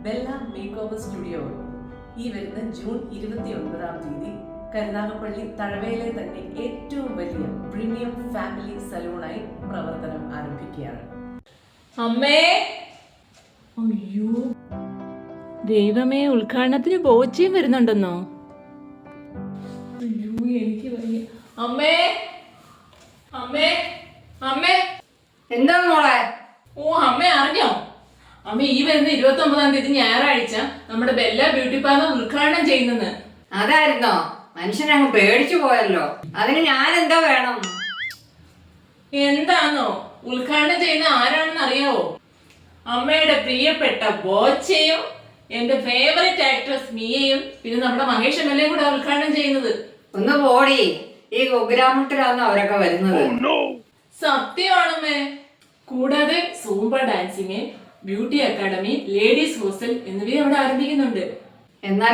Bella make over studio ഈ വരുന്ന June 29-ാം തീയതി കരുനാഗപ്പള്ളി തഴവയിലെ തന്നെ ഏറ്റവും വലിയ പ്രീമിയം ഫാമിലി സലൂണായി പ്രവർത്തനം ആരംഭിക്കുകയാണ്. അമ്മേ, അയ്യോ ദൈവമേ, ഉദ്ഘാടനത്തിന് ബോച്ചയും വരുന്നുണ്ടെന്നോ? അയ്യോ എനിക്ക് വയ്യ. അമ്മേ, അമ്മേ, അമ്മേ. എന്താ മോളെ? ഓ അമ്മ അറിഞ്ഞോ? അമ്മ ഈ വരുന്ന 29-ാം തീയതി ഞായറാഴ്ച നമ്മുടെ ബെല്ല ബ്യൂട്ടി പാർലർ ഉദ്ഘാടനം ചെയ്യുന്നെന്ന്. അതായിരുന്നോ? മനുഷ്യനങ്ങ് പേടിച്ചു പോയല്ലോ. അതിന് ഞാൻ എന്താ വേണം? എന്താന്നോ? ഉദ്ഘാടനം ചെയ്യുന്ന ആരാണെന്ന് അറിയാവോ? അമ്മയുടെ പ്രിയപ്പെട്ട ബോച്ചയും എന്റെ ഫേവറേറ്റ് ആക്ട്രസ് മിയയും പിന്നെ നമ്മുടെ മഹേഷ് എം.എൽ.എയും കൂടെ ഉദ്ഘാടനം ചെയ്യുന്നത്. ഒന്ന് പോടി, ഈ കുഗ്രാമത്തിലാണ് അവരൊക്കെ വരുന്നത്. സത്യമാണമ്മേ. കൂടാതെ Zumba dancing, beauty academy, ladies hostel എന്നിവയും അവിടെ ആരംഭിക്കുന്നുണ്ട്. എന്നാലും